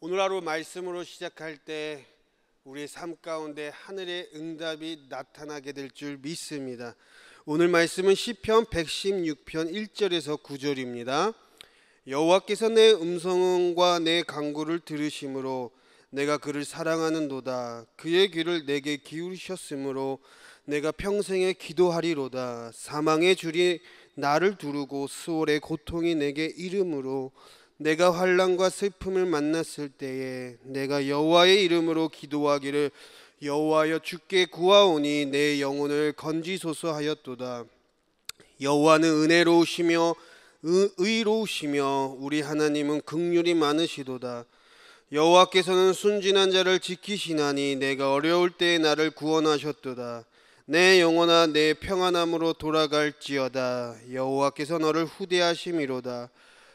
오늘 하루 말씀으로 시작할 때 우리의 삶 가운데 하늘의 응답이 나타나게 될 줄 믿습니다. 오늘 말씀은 시편 116편 1절에서 9절입니다. 여호와께서 내 음성과 내 간구를 들으심으로 내가 그를 사랑하는도다. 그의 귀를 내게 기울이셨으므로 내가 평생에 기도하리로다. 사망의 줄이 나를 두르고 수월의 고통이 내게 이름으로 내가 환난과 슬픔을 만났을 때에 내가 여호와의 이름으로 기도하기를 여호와여 주께 구하오니 내 영혼을 건지소서 하였도다. 여호와는 은혜로우시며 의로우시며 우리 하나님은 긍휼이 많으시도다. 여호와께서는 순진한 자를 지키시나니 내가 어려울 때에 나를 구원하셨도다. 내 영혼아 내 평안함으로 돌아갈지어다. 여호와께서 너를 후대하심이로다.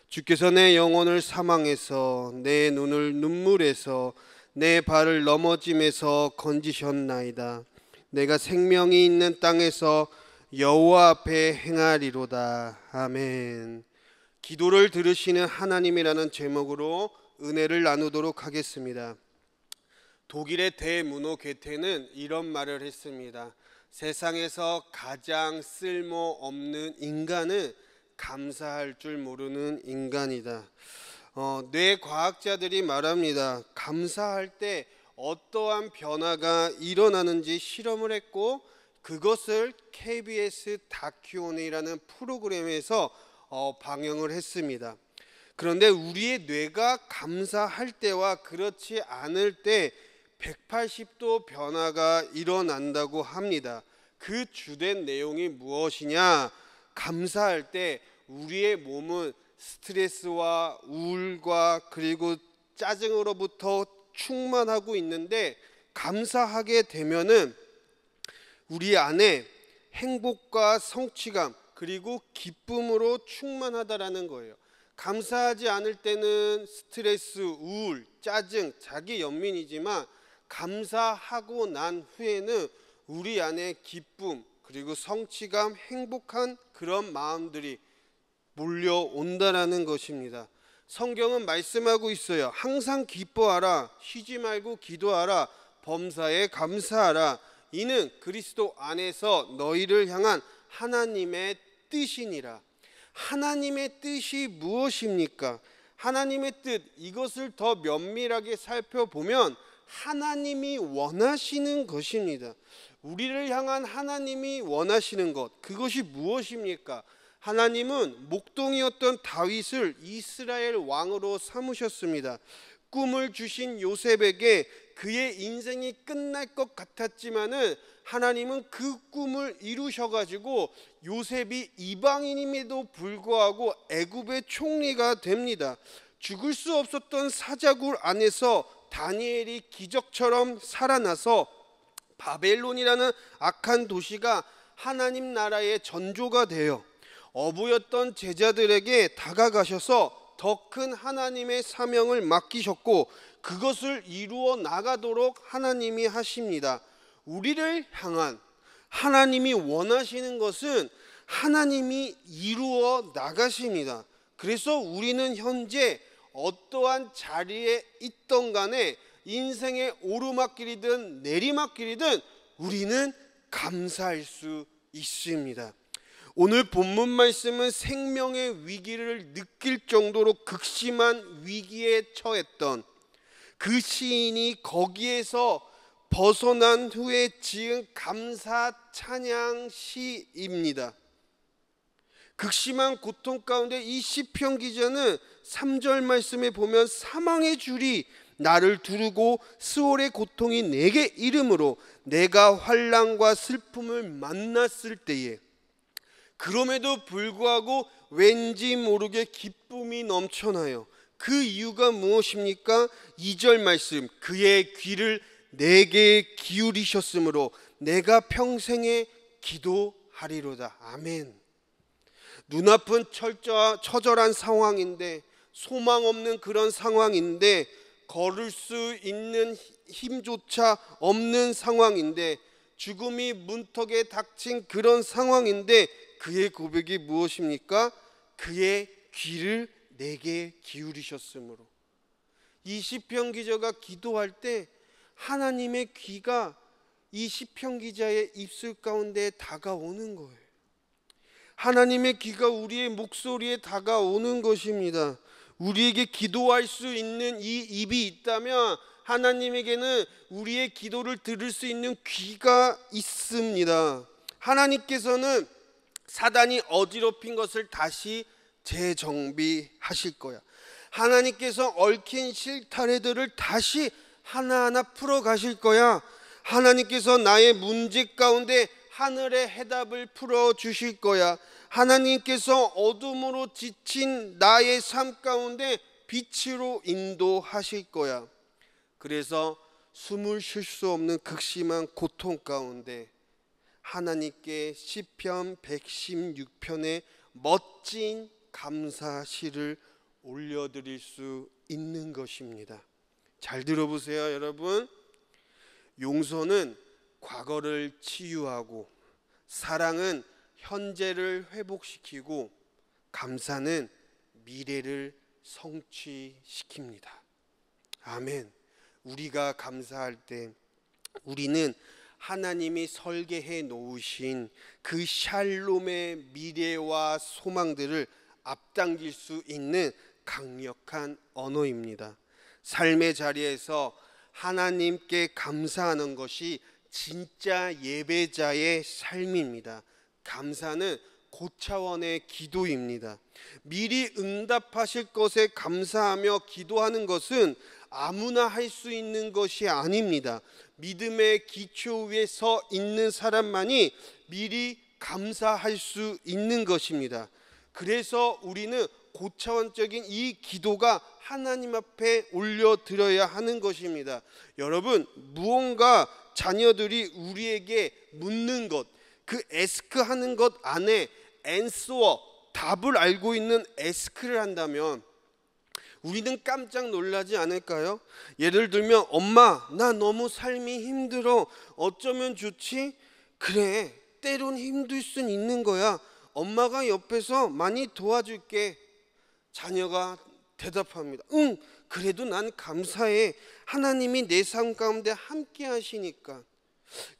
주께서 내 영혼을 사망에서 내 눈을 눈물에서 내 발을 넘어짐에서 건지셨나이다. 내가 생명이 있는 땅에서 여호와 앞에 행하리로다. 아멘. 기도를 들으시는 하나님이라는 제목으로 은혜를 나누도록 하겠습니다. 독일의 대문호 괴테는 이런 말을 했습니다. 세상에서 가장 쓸모없는 인간은 감사할 줄 모르는 인간이다. 뇌과학자들이 말합니다. 감사할 때 어떠한 변화가 일어나는지 실험을 했고 그것을 KBS 다큐온이라는 프로그램에서 방영을 했습니다. 그런데 우리의 뇌가 감사할 때와 그렇지 않을 때 180도 변화가 일어난다고 합니다. 그 주된 내용이 무엇이냐? 감사할 때 우리의 몸은 스트레스와 우울과 그리고 짜증으로부터 충만하고 있는데 감사하게 되면은 우리 안에 행복과 성취감 그리고 기쁨으로 충만하다라는 거예요. 감사하지 않을 때는 스트레스, 우울, 짜증, 자기 연민이지만 감사하고 난 후에는 우리 안에 기쁨 그리고 성취감, 행복한 그런 마음들이 몰려온다라는 것입니다. 성경은 말씀하고 있어요. 항상 기뻐하라, 쉬지 말고 기도하라, 범사에 감사하라. 이는 그리스도 안에서 너희를 향한 하나님의 뜻이니라. 하나님의 뜻이 무엇입니까? 하나님의 뜻, 이것을 더 면밀하게 살펴보면 하나님이 원하시는 것입니다. 우리를 향한 하나님이 원하시는 것, 그것이 무엇입니까? 하나님은 목동이었던 다윗을 이스라엘 왕으로 삼으셨습니다. 꿈을 주신 요셉에게 그의 인생이 끝날 것 같았지만은 하나님은 그 꿈을 이루셔가지고 요셉이 이방인임에도 불구하고 애굽의 총리가 됩니다. 죽을 수 없었던 사자굴 안에서 다니엘이 기적처럼 살아나서 바벨론이라는 악한 도시가 하나님 나라의 전조가 되어 어부였던 제자들에게 다가가셔서 더 큰 하나님의 사명을 맡기셨고 그것을 이루어 나가도록 하나님이 하십니다. 우리를 향한 하나님이 원하시는 것은 하나님이 이루어 나가십니다. 그래서 우리는 현재 어떠한 자리에 있던 간에 인생의 오르막길이든 내리막길이든 우리는 감사할 수 있습니다. 오늘 본문 말씀은 생명의 위기를 느낄 정도로 극심한 위기에 처했던 그 시인이 거기에서 벗어난 후에 지은 감사 찬양 시입니다. 극심한 고통 가운데 이 시편 기자는 3절 말씀에 보면 사망의 줄이 나를 두르고 수월의 고통이 내게 이름으로 내가 환난과 슬픔을 만났을 때에 그럼에도 불구하고 왠지 모르게 기쁨이 넘쳐나요. 그 이유가 무엇입니까? 2절 말씀 그의 귀를 내게 기울이셨으므로 내가 평생에 기도하리로다. 아멘. 눈앞은 처절한 상황인데 소망 없는 그런 상황인데 걸을 수 있는 힘조차 없는 상황인데 죽음이 문턱에 닥친 그런 상황인데 그의 고백이 무엇입니까? 그의 귀를 내게 기울이셨으므로. 이 시편 기자가 기도할 때 하나님의 귀가 이 시편 기자의 입술 가운데 다가오는 거예요. 하나님의 귀가 우리의 목소리에 다가오는 것입니다. 우리에게 기도할 수 있는 이 입이 있다면 하나님에게는 우리의 기도를 들을 수 있는 귀가 있습니다. 하나님께서는 사단이 어지럽힌 것을 다시 재정비하실 거야. 하나님께서 얽힌 실타래들을 다시 하나하나 풀어가실 거야. 하나님께서 나의 문제 가운데 하늘의 해답을 풀어주실 거야. 하나님께서 어둠으로 지친 나의 삶 가운데 빛으로 인도하실 거야. 그래서 숨을 쉴 수 없는 극심한 고통 가운데 하나님께 시편 116편의 멋진 감사시를 올려드릴 수 있는 것입니다. 잘 들어보세요, 여러분. 용서는 과거를 치유하고, 사랑은 현재를 회복시키고, 감사는 미래를 성취시킵니다. 아멘. 우리가 감사할 때 우리는 하나님이 설계해 놓으신 그 샬롬의 미래와 소망들을 앞당길 수 있는 강력한 언어입니다. 삶의 자리에서 하나님께 감사하는 것이 진짜 예배자의 삶입니다. 감사는 고차원의 기도입니다. 미리 응답하실 것에 감사하며 기도하는 것은 아무나 할 수 있는 것이 아닙니다. 믿음의 기초 위에 서 있는 사람만이 미리 감사할 수 있는 것입니다. 그래서 우리는 고차원적인 이 기도가 하나님 앞에 올려드려야 하는 것입니다. 여러분, 무언가 자녀들이 우리에게 묻는 것, 그 에스크 하는 것 안에 앤서어, 답을 알고 있는 에스크를 한다면 우리는 깜짝 놀라지 않을까요? 예를 들면, 엄마, 나 너무 삶이 힘들어. 어쩌면 좋지? 그래, 때론 힘들 순 있는 거야. 엄마가 옆에서 많이 도와줄게. 자녀가 대답합니다. 응, 그래도 난 감사해. 하나님이 내 삶 가운데 함께 하시니까.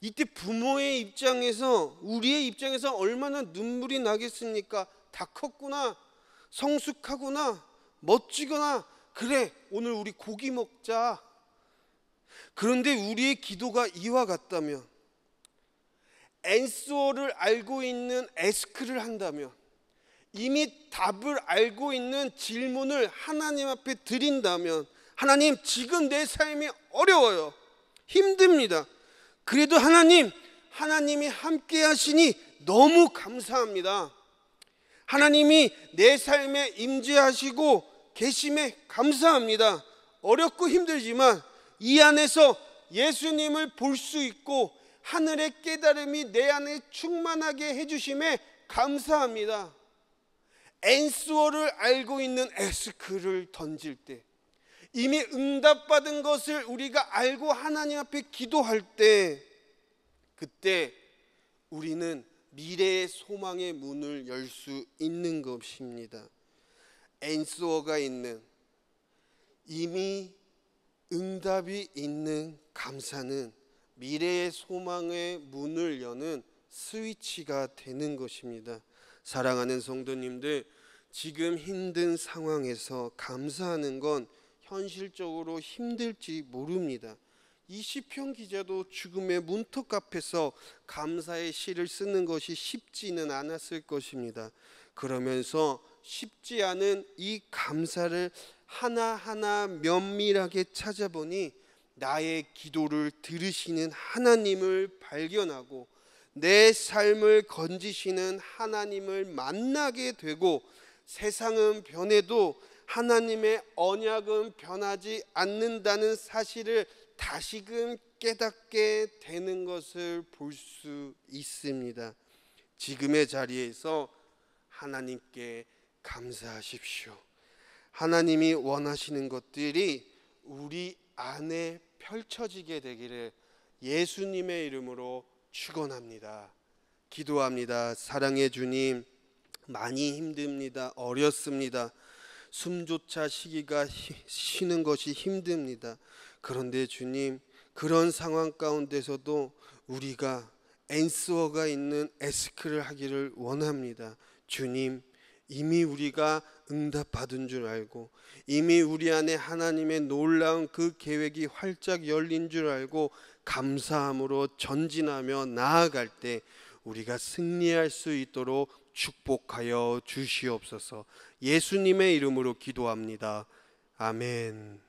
이때 부모의 입장에서, 우리의 입장에서 얼마나 눈물이 나겠습니까? 다 컸구나, 성숙하구나, 멋지거나, 그래, 오늘 우리 고기 먹자. 그런데 우리의 기도가 이와 같다면, 앤서를 알고 있는 에스크를 한다면, 이미 답을 알고 있는 질문을 하나님 앞에 드린다면, 하나님, 지금 내 삶이 어려워요, 힘듭니다. 그래도 하나님이 함께 하시니 너무 감사합니다. 하나님이 내 삶에 임재하시고 계심에 감사합니다. 어렵고 힘들지만 이 안에서 예수님을 볼 수 있고 하늘의 깨달음이 내 안에 충만하게 해주심에 감사합니다. 앤서를 알고 있는 에스크를 던질 때, 이미 응답받은 것을 우리가 알고 하나님 앞에 기도할 때, 그때 우리는 미래의 소망의 문을 열 수 있는 것입니다. 앤서가 있는, 이미 응답이 있는 감사는 미래의 소망의 문을 여는 스위치가 되는 것입니다. 사랑하는 성도님들, 지금 힘든 상황에서 감사하는 건 현실적으로 힘들지 모릅니다. 이 시편 기자도 죽음의 문턱 앞에서 감사의 시를 쓰는 것이 쉽지는 않았을 것입니다. 그러면서 쉽지 않은 이 감사를 하나하나 면밀하게 찾아보니 나의 기도를 들으시는 하나님을 발견하고 내 삶을 건지시는 하나님을 만나게 되고, 세상은 변해도 하나님의 언약은 변하지 않는다는 사실을 다시금 깨닫게 되는 것을 볼 수 있습니다. 지금의 자리에서 하나님께 감사하십시오. 하나님이 원하시는 것들이 우리 안에 펼쳐지게 되기를 예수님의 이름으로 축원합니다. 기도합니다. 사랑의 주님, 많이 힘듭니다. 어렵습니다. 숨조차 쉬는 것이 힘듭니다. 그런데 주님, 그런 상황 가운데서도 우리가 앤서가 있는 에스크를 하기를 원합니다. 주님, 이미 우리가 응답받은 줄 알고 이미 우리 안에 하나님의 놀라운 그 계획이 활짝 열린 줄 알고 감사함으로 전진하며 나아갈 때 우리가 승리할 수 있도록 축복하여 주시옵소서. 예수님의 이름으로 기도합니다. 아멘.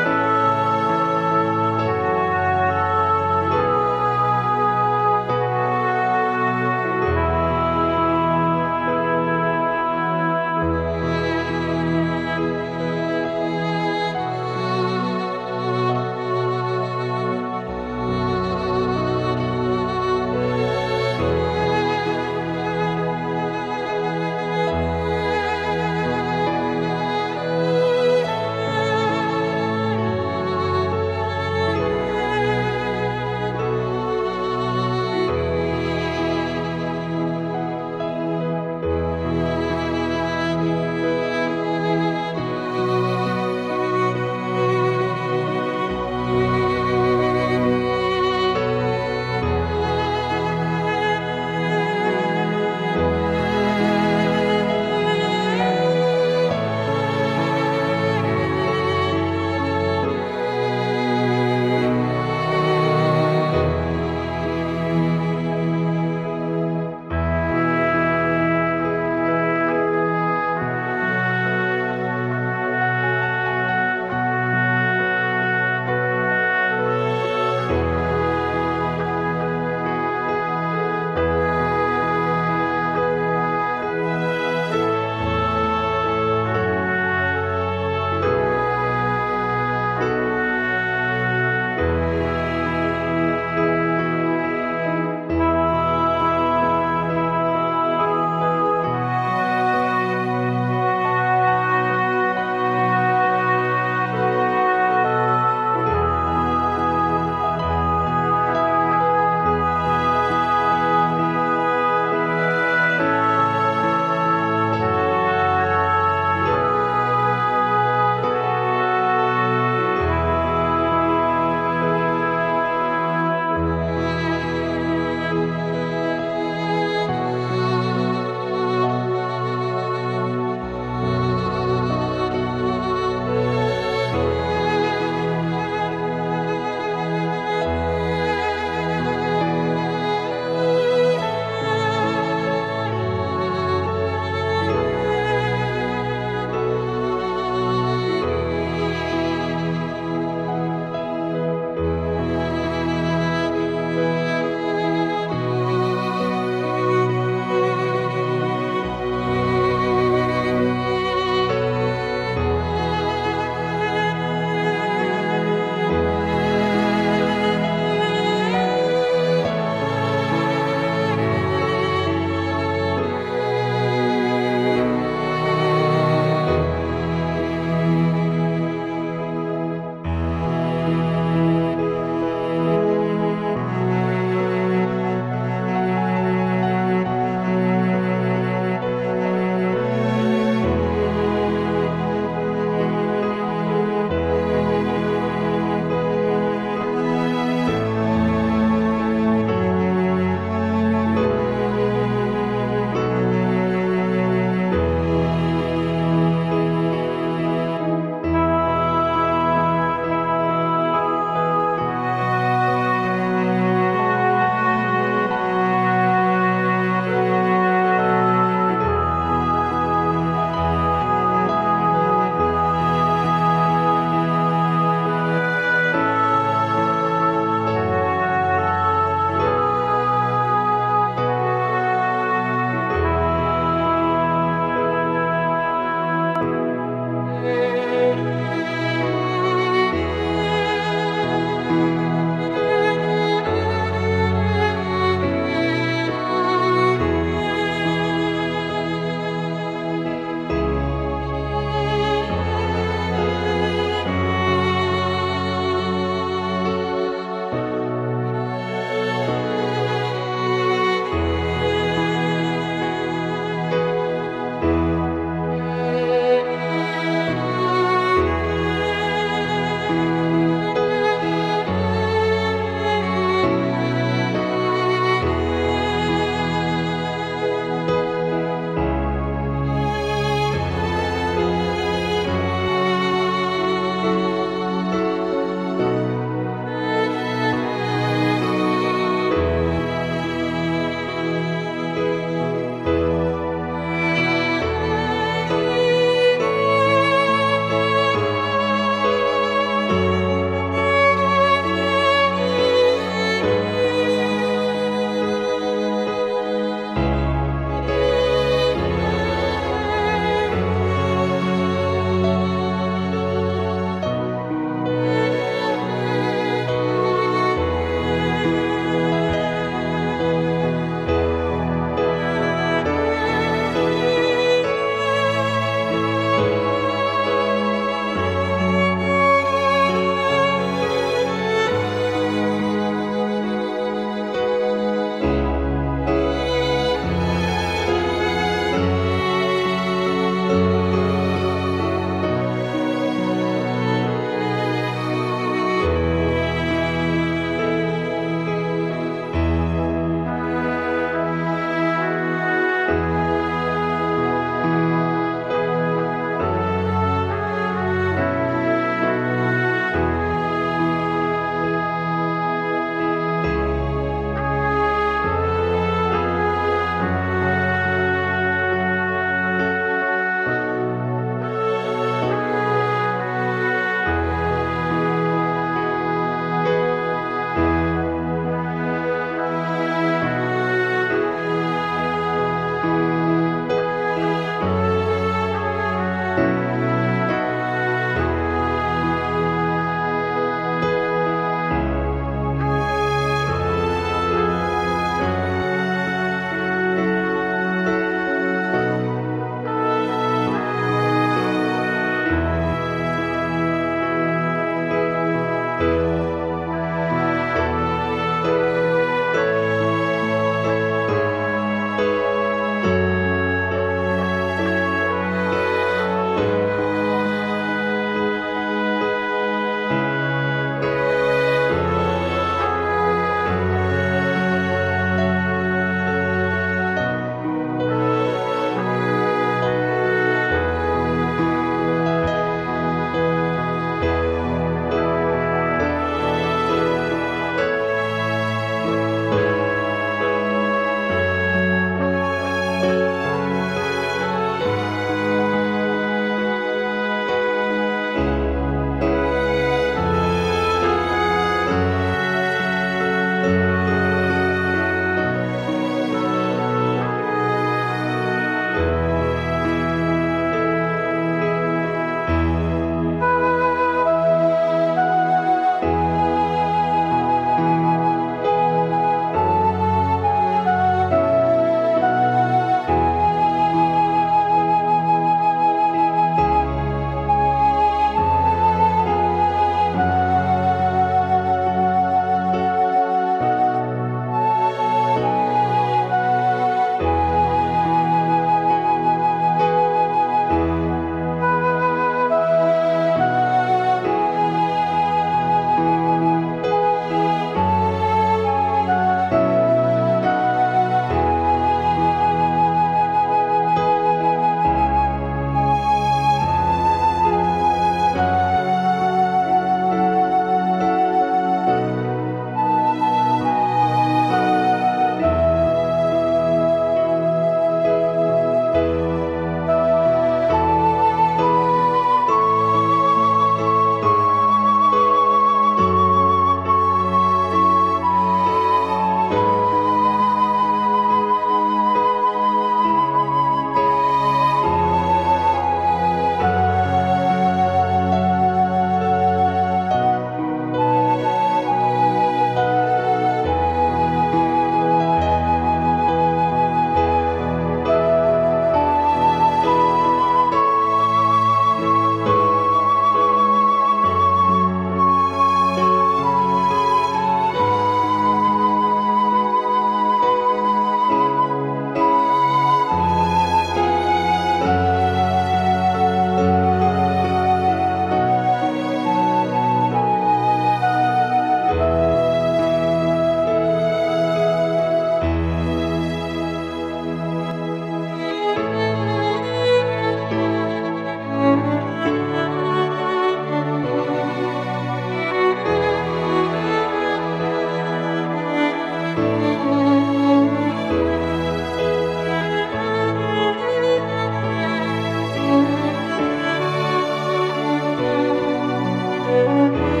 주님.